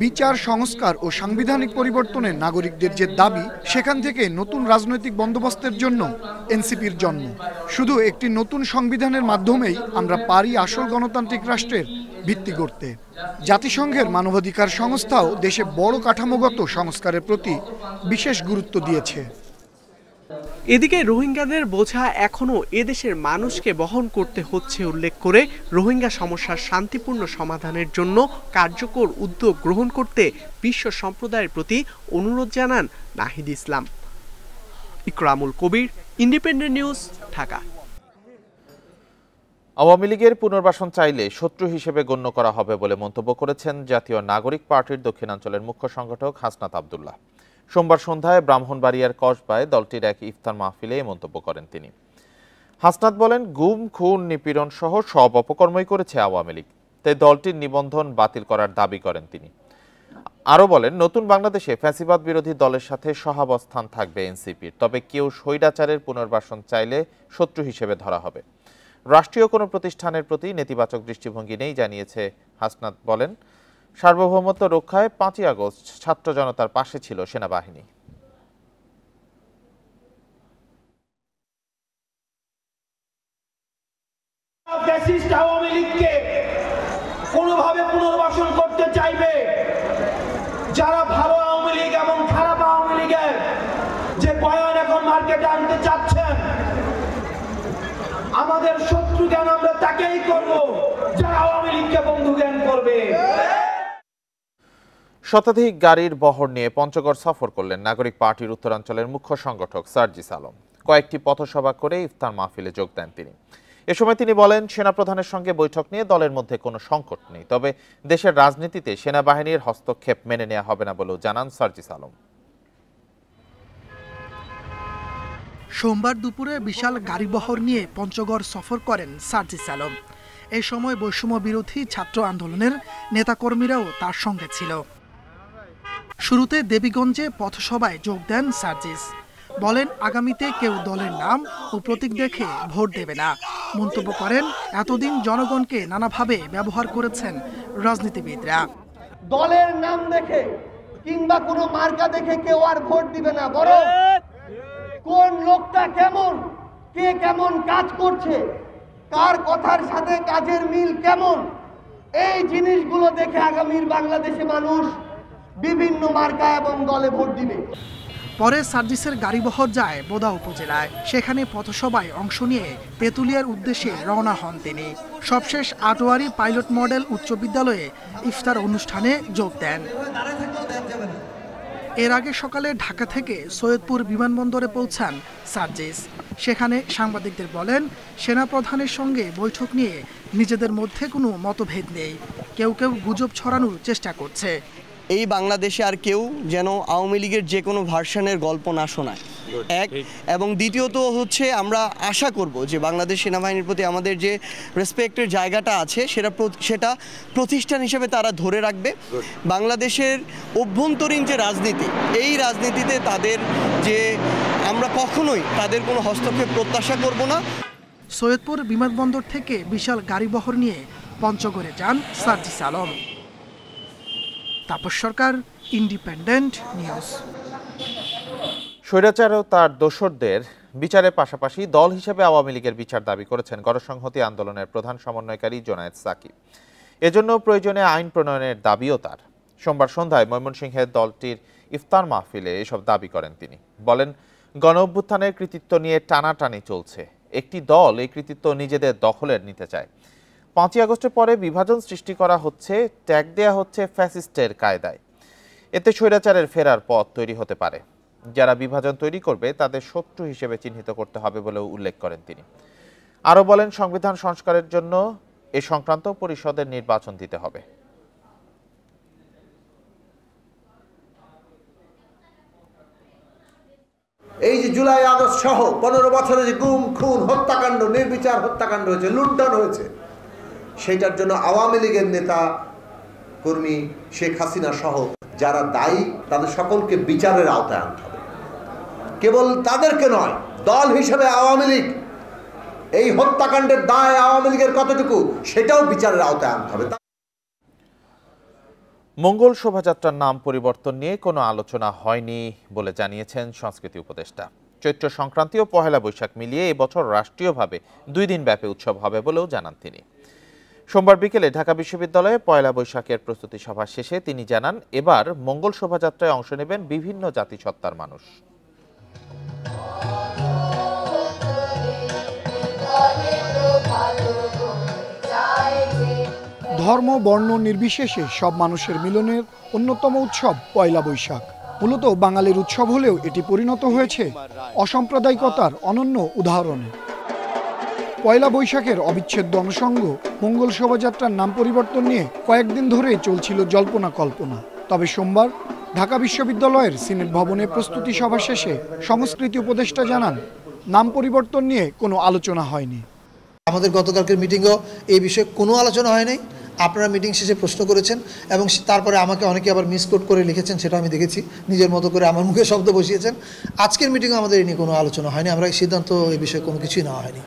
বিচার সংস্কার ও সাংবিধানিক পরিবর্তনের নাগরিকদের যে দাবি, সেখান থেকে নতুন রাজনৈতিক বন্দোবস্তের জন্য এনসিপির জন্ম। শুধু একটি নতুন সংবিধানের মাধ্যমেই আমরা পারি আসল গণতান্ত্রিক রাষ্ট্রের ভিত্তি গড়তে। জাতিসংঘের মানবাধিকার সংস্থাও দেশে বড় কাঠামোগত সংস্কারের প্রতি বিশেষ গুরুত্ব দিয়েছে। এদিকে রোহিঙ্গাদের বোঝা এখনও এদেশের মানুষকে বহন করতে হচ্ছে উল্লেখ করে রোহিঙ্গা সমস্যার শান্তিপূর্ণ সমাধানের জন্য কার্যকর উদ্যোগ গ্রহণ করতে বিশ্ব সম্প্রদায়ের প্রতি অনুরোধ জানান নাহিদ ইসলাম। ইকরামুল কবির, ইন্ডিপেন্ডেন্ট নিউজ, ঢাকা। আওয়ামী লীগের পুনর্বাসন চাইলে শত্রু হিসেবে গণ্য করা হবে বলে মন্তব্য করেছেন জাতীয় নাগরিক পার্টির দক্ষিণাঞ্চলের মুখ্য সংগঠক হাসনাত আব্দুল্লাহ। সোমবার সন্ধ্যায় ব্রাহ্মণবাড়িয়ার কসবায় দলটির এক ইফতার মাহফিলে এই মন্তব্য করেন তিনি। হাসনাত বলেন, গুম, খুন, নিপীড়ন সহ সব অপকর্মই করেছে আওয়ামী লীগ, তাই দলটির নিবন্ধন বাতিল করার দাবি করেন তিনি। আরও বলেন, নতুন বাংলাদেশে ফ্যাসিবাদ বিরোধী দলের সাথে সহাবস্থান থাকবে এনসিপির, তবে কেউ স্বৈরাচারের পুনর্বাসন চাইলে শত্রু হিসেবে ধরা হবে। রাষ্ট্রীয় কোনো প্রতিষ্ঠানের প্রতি নেতিবাচক দৃষ্টিভঙ্গি নেই জানিয়েছে হাসনাত। বলেন, সার্বভৌমত্ব রক্ষায় 5ই আগস্ট ছাত্র জনতার পাশে ছিল সেনাবাহিনী। ফ্যাসিস্ট আওয়ামী লীগকে কোনোভাবে পুনর্বাসন করতে চাইবে, যারা ভালো আওয়ামী লীগ এবং খারাপ আওয়ামী লীগের যে বয়ান এখন মার্কেটে আনতে চাচ্ছেন, আমাদের শত্রু জ্ঞান আমরা তাকেই করব যারা আওয়ামী লীগকে বন্ধু জ্ঞান করবে। শতাধিক গাড়ির বহর নিয়ে পঞ্চগড় সফর করলেন নাগরিক পার্টির উত্তরাঞ্চলের মুখ্য সংগঠক সার্জিস আলম। কয়েকটি পথসভা করে ইফতার মাহফিলে যোগ দেন তিনি। এ সময় তিনি বলেন, সেনাপ্রধানের সঙ্গে বৈঠক নিয়ে দলের মধ্যে কোনো সংকট নেই, তবে দেশের রাজনীতিতে সেনাবাহিনীর হস্তক্ষেপ মেনে নেওয়া হবে না বলেও জানান সার্জিস আলম। সোমবার দুপুরে বিশাল গাড়িবহর নিয়ে পঞ্চগড় সফর করেন সার্জিস আলম। এই সময় বৈষম্য বিরোধী ছাত্র আন্দোলনের নেতাকর্মীরাও তার সঙ্গে ছিল। শুরুতে দেবীগঞ্জে পথসভায় যোগ দেন সার্জিস। বলেন, আগামীতে কেউ দলের নাম ও প্রতীক দেখে ভোট দেবে না। মন্তব্য করেন, এতদিন জনগণকে নানাভাবে ব্যবহার করেছেন রাজনীতিবিদরা। দলের নাম দেখে কিংবা কোনো মার্কা দেখে কেউ আর ভোট দিবে না, বরং কোন লোকটা কেমন, কে কেমন কাজ করছে, কার কথার সাথে কাজের মিল কেমন, এই জিনিসগুলো দেখে আগামীর বাংলাদেশে মানুষ বিভিন্ন মার্কা এবং দলে ভোট দিবে। পরে সার্জিসের গাড়িবহর যায় বোদা উপজেলায়। সেখানে পথসভায় অংশ নিয়ে তেঁতুলিয়ার উদ্দেশ্যে রওনা হন তিনি। সবশেষ আটোয়ারি পাইলট মডেল উচ্চ বিদ্যালয়ে ইফতার অনুষ্ঠানে যোগ দেন। এর আগে সকালে ঢাকা থেকে সৈয়দপুর বিমানবন্দরে পৌঁছান সার্জিস। সেখানে সাংবাদিকদের বলেন, সেনাপ্রধানের সঙ্গে বৈঠক নিয়ে নিজেদের মধ্যে কোনো মতভেদ নেই, কেউ কেউ গুজব ছড়ানোর চেষ্টা করছে। এই বাংলাদেশে আর কেউ যেন আওয়ামী লীগের যে কোনো ভার্সনের গল্প না শোনায়, এক। এবং দ্বিতীয়ত হচ্ছে, আমরা আশা করব যে বাংলাদেশ সেনাবাহিনীর প্রতি আমাদের যে রেসপেক্টের জায়গাটা আছে সেটা প্রতিষ্ঠান হিসেবে তারা ধরে রাখবে। বাংলাদেশের অভ্যন্তরীণ যে রাজনীতি, এই রাজনীতিতে তাদের যে আমরা কখনোই তাদের কোনো হস্তক্ষেপ প্রত্যাশা করব না। সৈয়দপুর বিমানবন্দর থেকে বিশাল গাড়িবহর নিয়ে পঞ্চগড়ে যান সার্জিস আলম। তাপস সরকার, ইন্ডিপেন্ডেন্ট নিউজ। স্বৈরাচার ও তার দোসরদের বিচারের পাশাপাশি দল হিসেবে আওয়ামী লীগের বিচার দাবি করেছেন গণসংহতি আন্দোলনের প্রধান সমন্বয়কারী জোনায়েদ সাকি। এজন্য প্রয়োজনে আইন প্রণয়নের দাবিও তার। সোমবার সন্ধ্যায় ময়মনসিংহের দলটির ইফতার মাহফিলে এসব দাবি করেন তিনি। বলেন, গণ অভ্যুত্থানের কৃতিত্ব নিয়ে টানাটানি চলছে। একটি দল এই কৃতিত্ব নিজেদের দখলে নিতে চায়। 5ই আগস্টের পরে বিভাজন সৃষ্টি করা হচ্ছে, ট্যাগ দেয়া হচ্ছে ফ্যাসিস্টের কায়দায়। এতে স্বৈরাচারের ফেরার পথ তৈরি হতে পারে। যারা বিভাজন তৈরি করবে তাদের শত্রু হিসেবে চিহ্নিত করতে হবে বলেও উল্লেখ করেন তিনি। আরও বলেন, সংবিধান সংস্কারের জন্য এ সংক্রান্ত পরিষদের নির্বাচন দিতে হবে। এই যে জুলাই আগস্ট সহ 15 বছরে যে গুম খুন হত্যাকাণ্ড, নির্বিচার হত্যাকাণ্ড হয়েছে, লুণ্ঠন হয়েছে, সেইটার জন্য আওয়ামী লীগের নেতা কর্মী শেখ হাসিনা সহ যারা দায়ী তাদের সকলকে বিচারের আওতায় আনতে হবে। কেবল তাদেরকে নয়, দল হিসেবে আওয়ামী লীগ এই হত্যাকাণ্ডের দায় আওয়ামী লীগের কতটুকু সেটাও বিচারের আওতায় আনতে হবে। মঙ্গল শোভাযাত্রার নাম পরিবর্তন নিয়ে কোনো আলোচনা হয়নি বলে জানিয়েছেন সংস্কৃতি উপদেষ্টা। চৈত্র সংক্রান্তি ও পহেলা বৈশাখ মিলিয়ে এবছর রাষ্ট্রীয়ভাবে 2 দিন ব্যাপী উৎসব হবে বলেও জানান তিনি। সোমবার বিকেলে ঢাকা বিশ্ববিদ্যালয়ে পয়লা বৈশাখের প্রস্তুতি সভা শেষে তিনি জানান, এবার মঙ্গল শোভাযাত্রায় অংশ নেবেন বিভিন্ন জাতিসত্তার মানুষ। ধর্ম বর্ণ নির্বিশেষে সব মানুষের মিলনের অন্যতম উৎসব পয়লা বৈশাখ। মূলত বাঙালির উৎসব হলেও এটি পরিণত হয়েছে অসাম্প্রদায়িকতার অনন্য উদাহরণে। পয়লা বৈশাখের অবিচ্ছেদ্য অনুষঙ্গ মঙ্গল শোভাযাত্রার নাম পরিবর্তন নিয়ে কয়েকদিন ধরেই চলছিল জল্পনা কল্পনা। তবে সোমবার ঢাকা বিশ্ববিদ্যালয়ের সিনেট ভবনে প্রস্তুতি সভা শেষে সংস্কৃতি উপদেষ্টা জানান, নাম পরিবর্তন নিয়ে কোনো আলোচনা হয়নি। আমাদের গতকালকের মিটিংও এই বিষয়ে কোনো আলোচনা হয় নাই। আপনারা মিটিং শেষে প্রশ্ন করেছেন এবং তারপরে আমাকে অনেকে আবার মিসকোট করে লিখেছেন, সেটা আমি দেখেছি, নিজের মতো করে আমার মুখে শব্দ বসিয়েছেন। আজকের মিটিংয়ে আমাদের এই নিয়ে কোনো আলোচনা হয়নি, আমরা এই সিদ্ধান্ত এই বিষয়ে কোনো কিছুই নেওয়া হয়নি।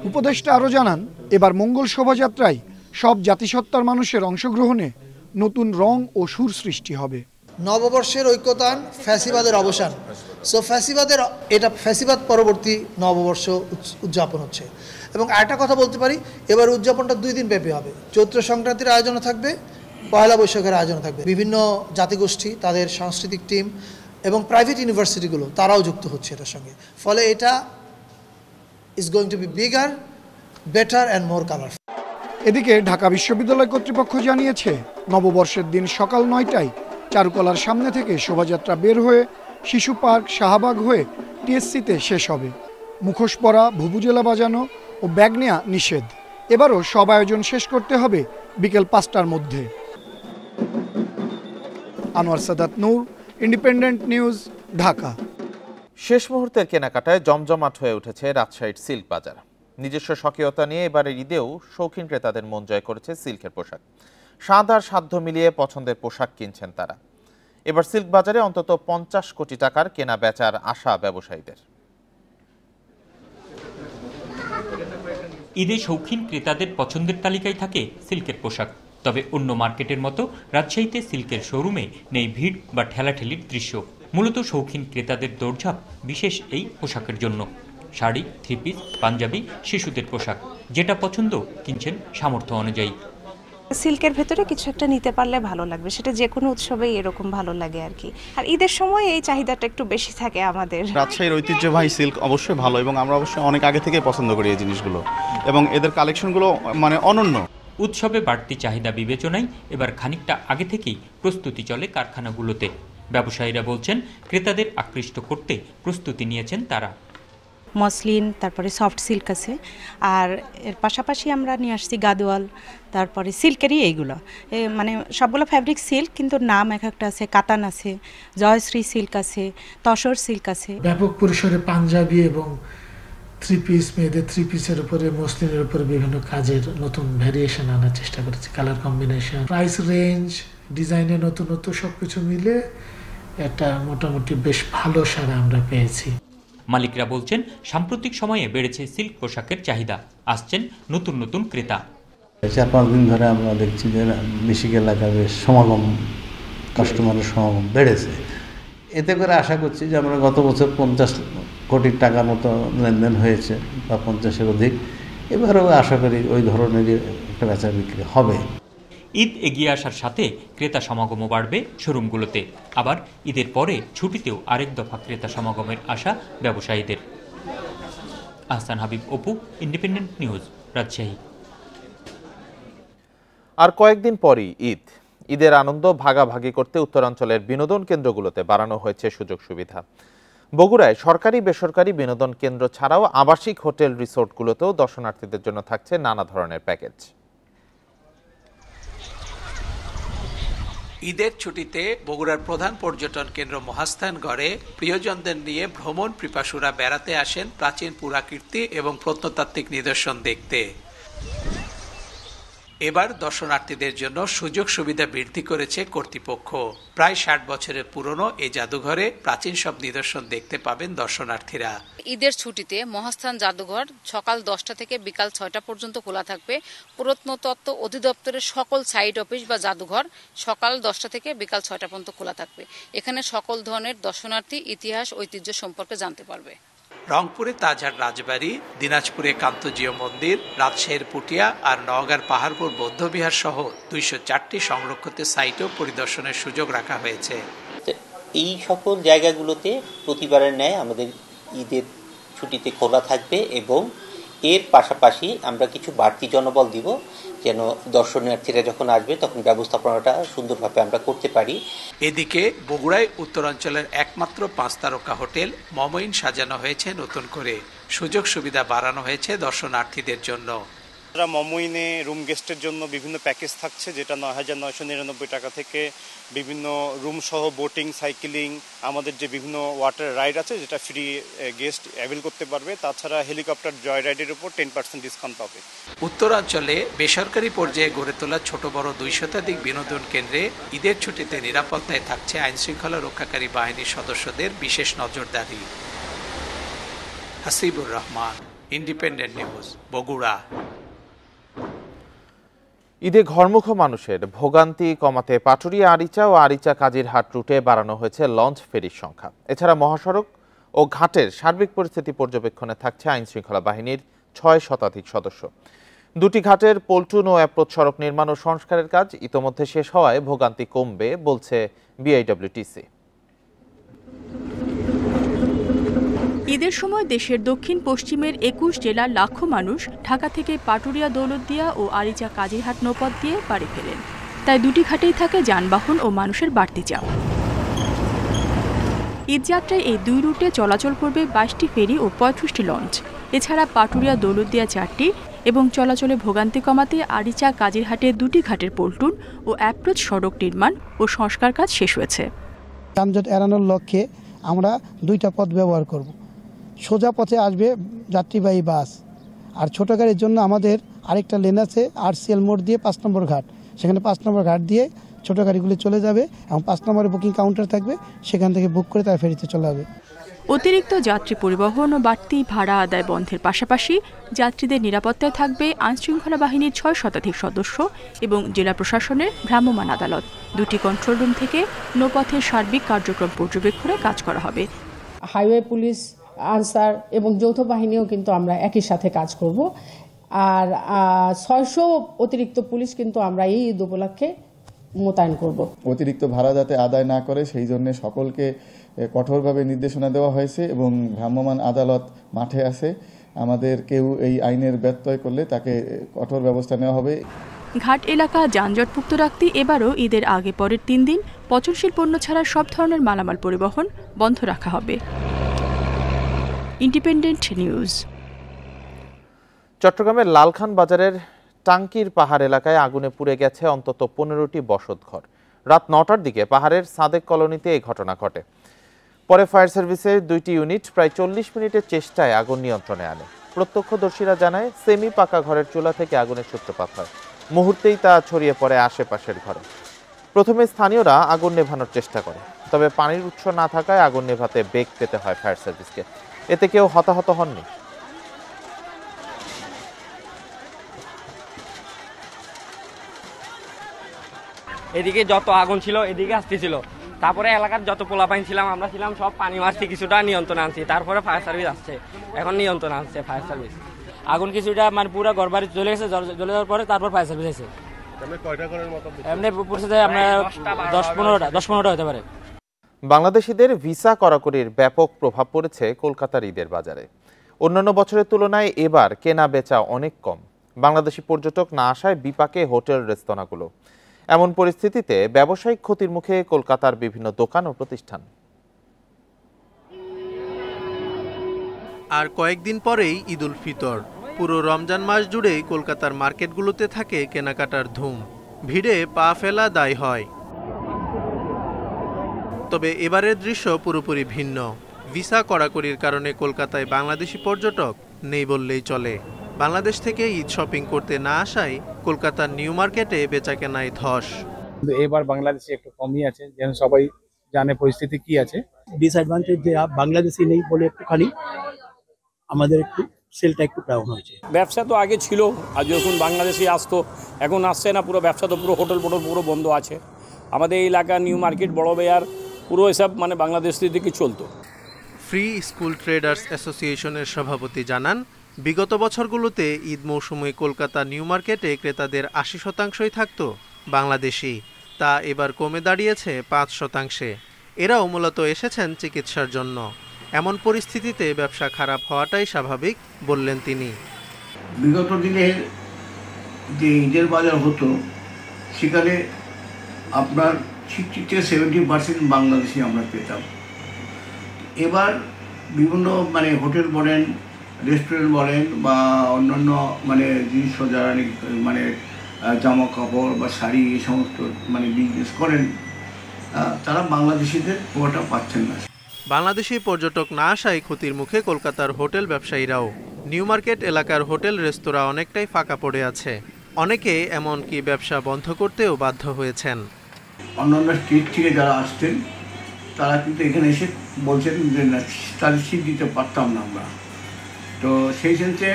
উপদেষ্টা আরও জানান, এবার মঙ্গল শোভাযাত্রায় সব জাতিসত্তার মানুষের অংশগ্রহণে নতুন রং ও সুর সৃষ্টি হবে। নববর্ষের ঐক্যতান, ফ্যাসিবাদের অবসান, সো এটা ফ্যাসিবাদ পরবর্তী নববর্ষ উদযাপন হচ্ছে। এবং আরেকটা কথা বলতে পারি, এবার উদযাপনটা 2 দিন ব্যাপী হবে। চৈত্র সংক্রান্তির আয়োজনও থাকবে, পয়লা বৈশাখের আয়োজন থাকবে। বিভিন্ন জাতিগোষ্ঠী, তাদের সাংস্কৃতিক টিম এবং প্রাইভেট ইউনিভার্সিটিগুলো তারাও যুক্ত হচ্ছে এটার সঙ্গে। ফলে এটা is going to B bigger, better and more colourful. এদিকে ঢাকা বিশ্ববিদ্যালয় কর্তৃপক্ষ জানিয়েছে, নববর্ষের দিন সকাল 9টায় চারুকলার সামনে থেকে শোভাযাত্রা বের হয়ে শিশু পার্ক, শাহবাগ হয়ে টিএসসিতে শেষ হবে। মুখোশ পরা, ভুভুজেলা বাজানো ও ব্যাগ নেওয়া নিষেধ। এবারও সব আয়োজন শেষ করতে হবে বিকেল 5টার মধ্যে। আনোয়ার সাদাত নূর, ইন্ডিপেন্ডেন্ট নিউজ, ঢাকা। শেষ মুহূর্তের কেনাকাটায় জমজমাট হয়ে উঠেছে রাজশাহীর সিল্ক বাজার। নিজস্ব স্বকীয়তা নিয়ে এবারের ঈদেও শৌখিন ক্রেতাদের মন জয় করেছে সিল্কের পোশাক। স্বাদ আর সাধ্য মিলিয়ে পছন্দের পোশাক কিনছেন তারা। এবার সিল্ক বাজারে অন্তত 50 কোটি টাকার কেনা বেচার আশা ব্যবসায়ীদের। ঈদে শৌখিন ক্রেতাদের পছন্দের তালিকায় থাকে সিল্কের পোশাক। তবে অন্য মার্কেটের মতো রাজশাহীতে সিল্কের শোরুমে নেই ভিড় বা ঠেলাঠেলির দৃশ্য। মূলত শৌখিন ক্রেতাদের দৌড়ঝাঁপ বিশেষ এই পোশাকের জন্য। শাড়ি, 3 পিস, পাঞ্জাবি, শিশুদের পোশাক, যেটা পছন্দ কিনছেন সামর্থ্য অনুযায়ী। সিল্কের ভেতরে কিছু একটা নিতে পারলে ভালো লাগবে, সেটা যে কোনো উৎসবেই এরকম ভালো লাগে আর কি। আর ঈদের সময় এই চাহিদাটা একটু বেশি থাকে আমাদের। রাজশাহীর ঐতিহ্যবাহী সিল্ক অবশ্যই ভালো এবং আমরা অবশ্যই অনেক আগে থেকে পছন্দ করি এই জিনিসগুলো এবং এদের কালেকশনগুলো মানে অনন্য। উৎসবে বাড়তি চাহিদা বিবেচনায় এবার খানিকটা আগে থেকেই প্রস্তুতি চলে কারখানাগুলোতে। ব্যবসায়ীরা বলছেন, ক্রেতাদের আকৃষ্ট করতে প্রস্তুতি নিয়েছেন তারা। মসলিন, তারপরে সফট সিল্ক আছে, আর এর পাশাপাশি আমরা নিয়ে আসছি গাদোয়াল, তারপরে সিল্কেরই এইগুলো মানে সবগুলো ফ্যাব্রিক সিল্ক, কিন্তু নাম এক একটা আছে। কাতান আছে, জয়শ্রী সিল্ক আছে, তসর সিল্ক আছে। ব্যাপক পরিসরে পাঞ্জাবি এবং 3 পিস, মেয়েদের 3 পিসের উপরে, মসলিনের উপরে বিভিন্ন কাজের নতুন ভ্যারিয়েশন আনার চেষ্টা করেছি, কালার কম্বিনেশন, প্রাইস রেঞ্জ, ডিজাইনের নতুনত্ব সবকিছু মিলে একটা মোটামুটি বেশ ভালো সাড়া আমরা পেয়েছি। মালিকরা বলছেন, সাম্প্রতিক সময়ে বেড়েছে সিল্ক পোশাকের চাহিদা, আসছেন নতুন নতুন ক্রেতা। 4-5 দিন ধরে আমরা দেখছি যে মিশিক এলাকার বেশ সমাগম, কাস্টমারের সমাগম বেড়েছে। এতে করে আশা করছি যে আমরা গত বছর 50 কোটি টাকার মতো লেনদেন হয়েছে বা 50-এর অধিক। এবারেও আশা করি ওই ধরনেরই একটা বেচা বিক্রি হবে। ঈদ এগিয়ে আসার সাথে ক্রেতা সমাগমও বাড়বে শোরুমগুলোতে। আবার ঈদের পরে ছুটিতেও আরেক দফা ক্রেতা সমাগমের আশা ব্যবসায়ীদের। Ahsan Habib, Apu, independent news, Rajshahi. আর কয়েকদিন পরই ঈদ। ঈদের আনন্দ ভাগাভাগি করতে উত্তরাঞ্চলের বিনোদন কেন্দ্রগুলোতে বাড়ানো হয়েছে সুযোগ সুবিধা। বগুড়ায় সরকারি বেসরকারি বিনোদন কেন্দ্র ছাড়াও আবাসিক হোটেল, রিসোর্টগুলোতেও দর্শনার্থীদের জন্য থাকছে নানা ধরনের প্যাকেজ। ঈদের ছুটিতে বগুড়ার প্রধান পর্যটন কেন্দ্র মহাস্থানগড়ে প্রিয়জনদের নিয়ে ভ্রমণ পিপাসুরা বেড়াতে আসেন প্রাচীন পুরাকীর্তি এবং প্রত্নতাত্ত্বিক নিদর্শন দেখতে। এবার দর্শনার্থীদের জন্য সুযোগ সুবিধা বৃদ্ধি করেছে কর্তৃপক্ষ। প্রায় 60 বছরের পুরনো এই জাদুঘরে প্রাচীন সব নিদর্শন দেখতে পাবেন দর্শনার্থীরা। ঈদের ছুটিতে মহাস্থান জাদুঘর সকাল 10টা থেকে বিকাল 6টা পর্যন্ত খোলা থাকবে। প্রত্নতত্ত্ব অধিদপ্তরের সকল সাইট অফিস বা জাদুঘর সকাল 10টা থেকে বিকাল 6টা পর্যন্ত খোলা থাকবে। এখানে সকল ধরনের দর্শনার্থী ইতিহাস, ঐতিহ্য সম্পর্কে জানতে পারবে। রংপুরে তাজহাট রাজবাড়ি, দিনাজপুরে কান্তজিও মন্দির, রাজশাহীর পুটিয়া আর নওগাঁর পাহাড়পুর বৌদ্ধবিহার সহ 204টি সংরক্ষিত সাইটও পরিদর্শনের সুযোগ রাখা হয়েছে। এই সকল জায়গাগুলোতে প্রতিবারের ন্যায় আমাদের ঈদের ছুটিতে খোলা থাকবে এবং এর পাশাপাশি আমরা কিছু বাড়তি জনবল দিব, যেন দর্শনার্থীরা যখন আসবে তখন ব্যবস্থাপনাটা সুন্দরভাবে আমরা করতে পারি। এদিকে বগুড়ায় উত্তরাঞ্চলের একমাত্র 5 তারকা হোটেল মমইন সাজানো হয়েছে নতুন করে। সুযোগ সুবিধা বাড়ানো হয়েছে দর্শনার্থীদের জন্য। মমইনে রুম গেস্টের জন্য বিভিন্ন প্যাকেজ থাকছে, যেটা 9,999 টাকা থেকে বিভিন্ন রুম সহ বোটিং, সাইকেলিং, আমাদের যে বিভিন্ন ওয়াটার রাইড আছে যেটা ফ্রি গেস্ট অ্যাভেল করতে পারবে। তাছাড়া হেলিকপ্টার জয় রাইডের উপর 10% ডিসকাউন্ট পাবে। উত্তরাঞ্চলে বেসরকারি পর্যায়ে গড়ে তোলা ছোট বড় 2 শতাধিক বিনোদন কেন্দ্রে ঈদের ছুটিতে নিরাপত্তায় থাকছে আইনশৃঙ্খলা রক্ষাকারী বাহিনীর সদস্যদের বিশেষ নজরদারি। Hasibur Rahman, independent news, Bogura. ঈদে ঘরমুখ মানুষের ভোগান্তি কমাতে পাটুরিয়া আরিচা ও আরিচা কাজিরহাট রুটে বাড়ানো হয়েছে লঞ্চ ফেরির সংখ্যা। এছাড়া মহাসড়ক ও ঘাটের সার্বিক পরিস্থিতি পর্যবেক্ষণে থাকছে আইনশৃঙ্খলা বাহিনীর ৬ শতাধিক সদস্য। দুটি ঘাটের পল্টন ও অ্যাপ্রোচ সড়ক নির্মাণ ও সংস্কারের কাজ ইতোমধ্যে শেষ হওয়ায় ভোগান্তি কমবে বলছে বিআইডব্লিউটিসি। ঈদের সময় দেশের দক্ষিণ পশ্চিমের ২১ জেলার লাখো মানুষ ঢাকা থেকে পাটুরিয়া দৌলতদিয়া ও আরিচা কাজিরহাট নৌপথ দিয়ে বাড়ি ফেরেন। তাই দুটি ঘাটেই থাকে যানবাহন ও মানুষের বাড়তি চাপ। ঈদযাত্রায় এই দুই রুটে চলাচল করবে ২২টি ফেরি ও ৩৫টি লঞ্চ। এছাড়া পাটুরিয়া দৌলতদিয়া ৪টি এবং চলাচলে ভোগান্তি কমাতে আরিচা কাজিরহাটে দুটি ঘাটের পল্টন ও অ্যাপ্রোচ সড়ক নির্মাণ ও সংস্কার কাজ শেষ হয়েছে। যানজট এড়ানোর লক্ষ্যে আমরা দুইটা পথ ব্যবহার করব। সোজা পথে আসবে যাত্রীবাহী বাস, আর ছোট গাড়ির জন্য আমাদের আরেকটা লেন আছে আরসিএল মোড় দিয়ে ৫ নম্বর ঘাট, সেখানে ৫ নম্বর ঘাট দিয়ে ছোট গাড়িগুলি চলে যাবে এবং ৫ নম্বরে বুকিং কাউন্টার থাকবে, সেখান থেকে বুক করে তার ফেরিতে চলে যাবে। অতিরিক্ত যাত্রী পরিবহন ও বাড়তি ভাড়া আদায় বন্ধের পাশাপাশি যাত্রীদের নিরাপত্তায় থাকবে আইনশৃঙ্খলা বাহিনীর ৬ শতাধিক সদস্য এবং জেলা প্রশাসনের ভ্রাম্যমাণ আদালত। দুটি কন্ট্রোল রুম থেকে নৌপথের সার্বিক কার্যক্রম পর্যবেক্ষণে কাজ করা হবে। হাইওয়ে পুলিশ, আনসার এবং যৌথ বাহিনীও কিন্তু আমরা একই সাথে কাজ করব। আর ৬০০ অতিরিক্ত পুলিশ কিন্তু আমরা এই ঈদ উপলক্ষে মোতায়েন করব। অতিরিক্ত ভাড়া যাতে আদায় না করে সেই জন্য সকলকে কঠোরভাবে নির্দেশনা দেওয়া হয়েছে এবং ভ্রাম্যমাণ আদালত মাঠে আছে। আমাদের কেউ এই আইনের ব্যত্যয় করলে তাকে কঠোর ব্যবস্থা নেওয়া হবে। ঘাট এলাকা যানজটমুক্ত রাখতে এবারও ঈদের আগে পরের ৩ দিন পচনশীল পণ্য ছাড়া সব ধরনের মালামাল পরিবহন বন্ধ রাখা হবে। Independent news. চট্টগ্রামের লালখান বাজারের টাঙ্কির পাহাড় এলাকায় আগুনে পুড়ে গেছে অন্তত ১৫টি বসতঘর। রাত ৯টার দিকে পাহাড়ের সাদেক কলোনিতে এই ঘটনা ঘটে। পরে ফায়ার সার্ভিসের ২টি ইউনিট প্রায় ৪০ মিনিটের চেষ্টায় আগুন নিয়ন্ত্রণে আনে। প্রত্যক্ষদর্শীরা জানায় সেমি পাকা ঘরের চুলা থেকে আগুনের সূত্রপাত হয়। মুহূর্তেই তা ছড়িয়ে পড়ে আশেপাশের ঘরে। প্রথমে স্থানীয়রা আগুন নেভানোর চেষ্টা করে, তবে পানির উৎস না থাকায় আগুন নেভাতে বেগ পেতে হয় ফায়ার সার্ভিসকে। এতে কেউ হতাহত হননি। এদিকে যত আগুন ছিল এদিকে আসতেছিল, তারপরে এলাকার যত পোলাপাইন ছিলাম আমরা ছিলাম সব পানি মারছি, কিছুটা নিয়ন্ত্রণ আনছি, তারপরে ফায়ার সার্ভিস আসছে, এখন নিয়ন্ত্রণ আনছে ফায়ার সার্ভিস। আগুন কিছুটা মানে পুরো ঘর বাড়ি চলে গেছে, চলে যাওয়ার পরে তারপর ফায়ার সার্ভিস এসে এমনি পরিস্থিতি আপনার 10-15টা হতে পারে। বাংলাদেশিদের ভিসা কড়াকড়ির ব্যাপক প্রভাব পড়েছে কলকাতার ঈদের বাজারে। অন্যান্য বছরের তুলনায় এবার কেনা বেচা অনেক কম। বাংলাদেশি পর্যটক না আসায় বিপাকে হোটেল রেস্তোরাঁগুলো। এমন পরিস্থিতিতে ব্যবসায়িক ক্ষতির মুখে কলকাতার বিভিন্ন দোকান ও প্রতিষ্ঠান। আর কয়েকদিন পরেই ঈদ উল ফিতর। পুরো রমজান মাস জুড়েই কলকাতার মার্কেটগুলোতে থাকে কেনাকাটার ধুম। ভিড়ে পা ফেলা দায় হয়। তবে এবারের দৃশ্য পুরোপুরি ভিন্ন। ভিসা কড়াকড়ির কারণে কলকাতায় বাংলাদেশি পর্যটক নেই বললেই চলে। বাংলাদেশ থেকে ঈদ শপিং করতে না আসায় কলকাতার নিউ মার্কেটে বেচাকেনায় ধস। এবার বাংলাদেশে একটু কমই আছে, যেন সবাই জানে পরিস্থিতি কি আছে। ডিসঅ্যাডভান্টেজ যে বাংলাদেশি নেই বলে একটুখানি আমাদের একটু সেলটা একটু ডাউন হয়েছে। ব্যবসা তো আগে ছিল, আর যখন বাংলাদেশি আসতো এখন আসছে না। পুরো ব্যবসা তো পুরো হোটেল পুরো বন্ধ আছে। আমাদের এই এলাকা নিউ মার্কেট, বড় বাজার পুরো এসব মানে বাংলাদেশ থেকে চলতো। ফ্রি স্কুল ট্রেডার্স অ্যাসোসিয়েশনের সভাপতি জানান, বিগত বছরগুলোতে ঈদ মৌসুমে কলকাতা নিউ মার্কেটে ক্রেতাদের ৮০% থাকতো বাংলাদেশি। তা এবার কমে দাঁড়িয়েছে ৫%। এরাও মূলত এসেছেন চিকিৎসার জন্য। এমন পরিস্থিতিতে ব্যবসা খারাপ হওয়াটাই স্বাভাবিক বললেন তিনি। বিগত দিনে যে ঈদের বাজার হতো সেখানে আপনার 60-70% বাংলাদেশি আমরা পেতাম। এবার বিভিন্ন মানে হোটেল বলেন, রেস্টুরেন্ট বলেন বা অন্যান্য মানে জিনিস যারা মানে জামা কাপড় বা শাড়ি এই সমস্ত মানে বিজনেস করেন, তারা বাংলাদেশিদের পুরোটা পাচ্ছেন না। বাংলাদেশি পর্যটক না আসায় ক্ষতির মুখে কলকাতার হোটেল ব্যবসায়ীরাও। নিউ মার্কেট এলাকার হোটেল রেস্তোরাঁ অনেকটাই ফাঁকা পড়ে আছে। অনেকে এমনকি ব্যবসা বন্ধ করতেও বাধ্য হয়েছেন। অন্যান্য স্টেট থেকে যারা আসতেন তারা কিন্তু এখানে এসে বলছেন যে না, তাদের সিট দিতে পারতাম না আমরা। তো সেই সেন্সে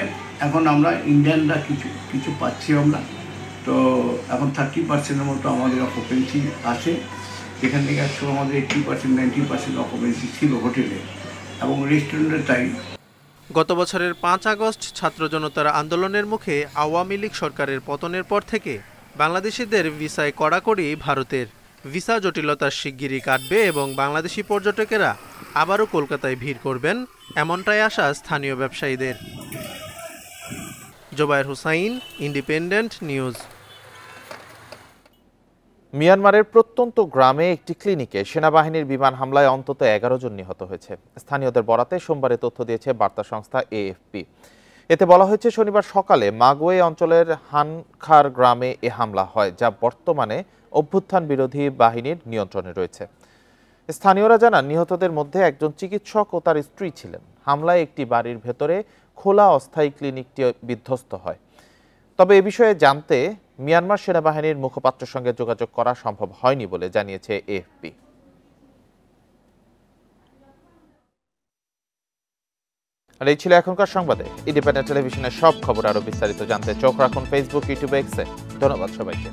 এখন আমরা ইন্ডিয়ানরা কিছু পাচ্ছি আমরা, তো এখন 30% মতো আমাদের অকুপেন্সি আছে, যেখান থেকে একসময় আমাদের 80% 90% অকুপেন্সি ছিল হোটেলে এবং রেস্টুরেন্টে তাই। গত বছরের 5 আগস্ট ছাত্র জনতার আন্দোলনের মুখে আওয়ামী লীগ সরকারের পতনের পর থেকে বাংলাদেশিদের ভিসায় কড়াকড়ি ভারতের। ভিসা জটিলতার শিগগিরই কাটবে এবং বাংলাদেশি পর্যটকেরা আবারও কলকাতায় ভিড় করবেন, এমনটাই আশা স্থানীয় ব্যবসায়ীদের। Jobayer Hussain, independent news. মিয়ানমারের প্রত্যন্ত গ্রামে একটি ক্লিনিকে সেনাবাহিনীর বিমান হামলায় অন্তত 11 জন নিহত হয়েছে। স্থানীয়দের বরাতে সোমবারে তথ্য দিয়েছে বার্তা সংস্থা এএফপি। এতে বলা হয়েছে শনিবার সকালে মাগোয়ে অঞ্চলের হানখার গ্রামে এ হামলা হয়, যা বর্তমানে অভ্যুত্থান বিরোধী বাহিনীর নিয়ন্ত্রণে রয়েছে। স্থানীয়রা জানান নিহতদের মধ্যে একজন চিকিৎসক ও তার স্ত্রী ছিলেন। হামলায় একটি বাড়ির ভেতরে খোলা অস্থায়ী ক্লিনিকটি বিধ্বস্ত হয়। তবে এ বিষয়ে জানতে মিয়ানমার সেনাবাহিনীর মুখপাত্রের সঙ্গে যোগাযোগ করা সম্ভব হয়নি বলে জানিয়েছে এএফপি। আর এই ছিল এখনকার সংবাদে। ইন্ডিপেন্ডেন্ট টেলিভিশনের সব খবর আরো বিস্তারিত জানতে চোখ রাখুন ফেসবুক, ইউটিউব, এক্সে। ধন্যবাদ সবাইকে।